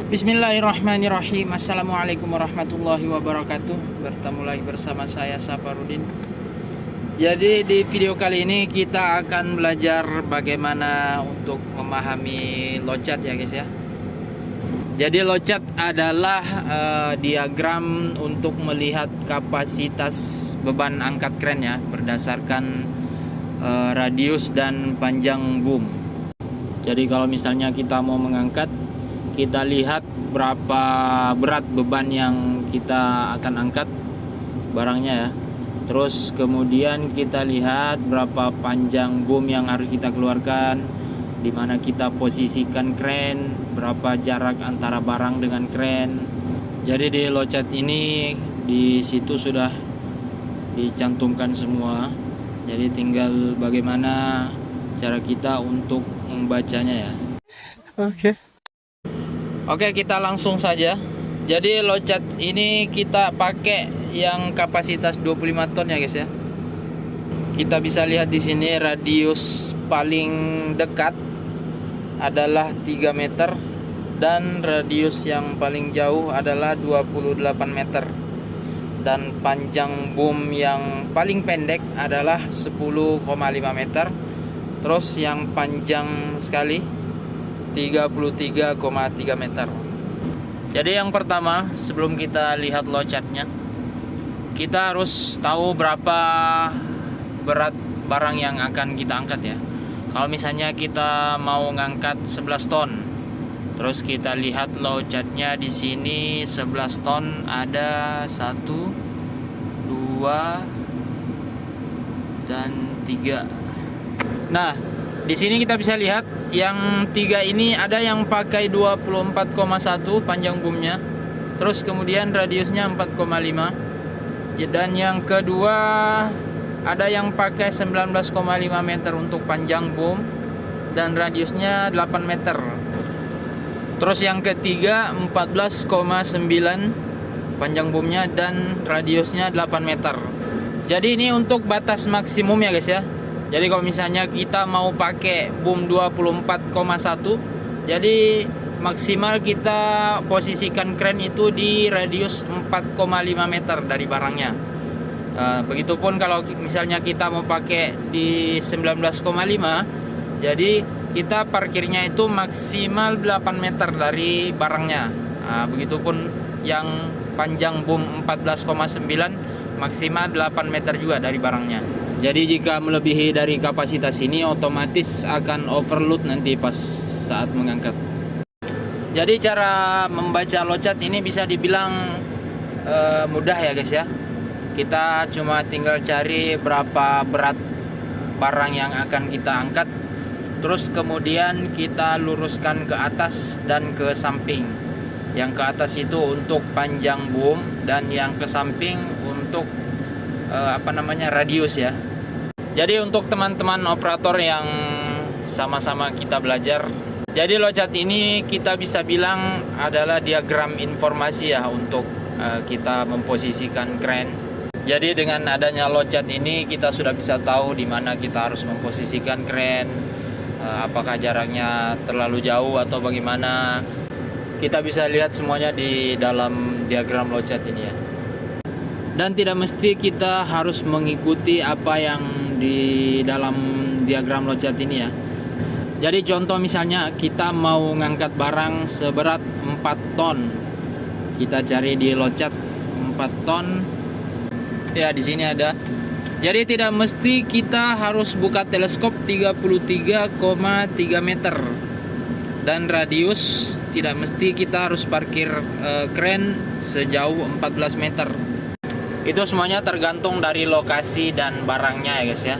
Bismillahirrahmanirrahim. Assalamualaikum warahmatullahi wabarakatuh. Bertemu lagi bersama saya Saparudin. Jadi di video kali ini kita akan belajar bagaimana untuk memahami locat ya guys ya. Jadi locat adalah diagram untuk melihat kapasitas beban angkat kren ya, berdasarkan radius dan panjang boom. Jadi kalau misalnya kita mau mengangkat, kita lihat berapa berat beban yang kita akan angkat barangnya ya. Terus kemudian kita lihat berapa panjang boom yang harus kita keluarkan, di mana kita posisikan kren, berapa jarak antara barang dengan kren. Jadi di locat ini di situ sudah dicantumkan semua. Jadi tinggal bagaimana cara kita untuk membacanya ya. Oke, kita langsung saja. Jadi locat ini kita pakai yang kapasitas 25 ton ya guys ya. Kita bisa lihat di sini radius paling dekat adalah 3 meter dan radius yang paling jauh adalah 28 meter. Dan panjang boom yang paling pendek adalah 10,5 meter. Terus yang panjang sekali 33,3 meter. Jadi yang pertama, sebelum kita lihat locatnya, kita harus tahu berapa berat barang yang akan kita angkat ya. Kalau misalnya kita mau ngangkat 11 ton, terus kita lihat locatnya di sini 11 ton, ada 1, 2 dan 3. Nah, di sini kita bisa lihat yang 3 ini ada yang pakai 24,1 panjang boomnya, terus kemudian radiusnya 4,5, dan yang kedua ada yang pakai 19,5 meter untuk panjang boom dan radiusnya 8 meter. Terus yang ketiga 14,9 panjang boomnya dan radiusnya 8 meter. Jadi ini untuk batas maksimum ya guys ya. Jadi kalau misalnya kita mau pakai boom 24,1, jadi maksimal kita posisikan kren itu di radius 4,5 meter dari barangnya. Begitupun kalau misalnya kita mau pakai di 19,5, jadi kita parkirnya itu maksimal 8 meter dari barangnya. Begitupun yang panjang boom 14,9 maksimal 8 meter juga dari barangnya. Jadi jika melebihi dari kapasitas ini otomatis akan overload nanti pas saat mengangkat. Jadi cara membaca locat ini bisa dibilang mudah ya guys ya. Kita cuma tinggal cari berapa berat barang yang akan kita angkat, terus kemudian kita luruskan ke atas dan ke samping. Yang ke atas itu untuk panjang boom dan yang ke samping untuk radius ya. Jadi untuk teman-teman operator yang sama-sama kita belajar, jadi locat ini kita bisa bilang adalah diagram informasi ya untuk kita memposisikan kren. Jadi dengan adanya locat ini kita sudah bisa tahu di mana kita harus memposisikan kren, apakah jaraknya terlalu jauh atau bagaimana. Kita bisa lihat semuanya di dalam diagram locat ini ya. Dan tidak mesti kita harus mengikuti apa yang di dalam diagram locat ini ya. Jadi contoh misalnya kita mau ngangkat barang seberat 4 ton. Kita cari di locat 4 ton. Ya, di sini ada. Jadi tidak mesti kita harus buka teleskop 33,3 meter. Dan radius tidak mesti kita harus parkir kren sejauh 14 meter. Itu semuanya tergantung dari lokasi dan barangnya ya guys ya.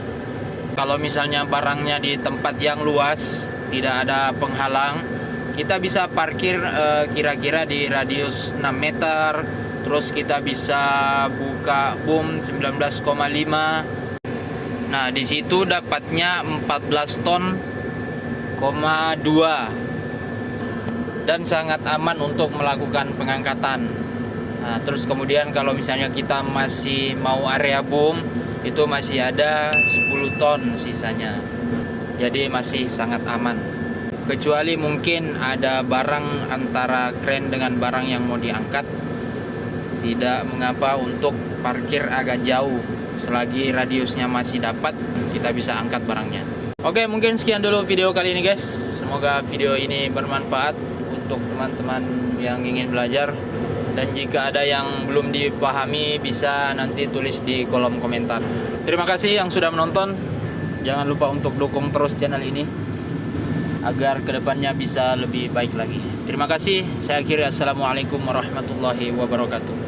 Kalau misalnya barangnya di tempat yang luas, tidak ada penghalang, kita bisa parkir kira-kira di radius 6 meter. Terus kita bisa buka boom 19,5. Nah, di situ dapatnya 14 ton,2 dan sangat aman untuk melakukan pengangkatan. Nah, terus kemudian kalau misalnya kita masih mau area boom, itu masih ada 10 ton sisanya. Jadi masih sangat aman. kecuali mungkin ada barang antara kren dengan barang yang mau diangkat, tidak mengapa untuk parkir agak jauh. Selagi radiusnya masih dapat, kita bisa angkat barangnya. Oke, mungkin sekian dulu video kali ini guys. Semoga video ini bermanfaat untuk teman-teman yang ingin belajar. Dan jika ada yang belum dipahami, bisa nanti tulis di kolom komentar. Terima kasih yang sudah menonton. Jangan lupa untuk dukung terus channel ini agar kedepannya bisa lebih baik lagi. Terima kasih. Saya akhiri. Assalamualaikum warahmatullahi wabarakatuh.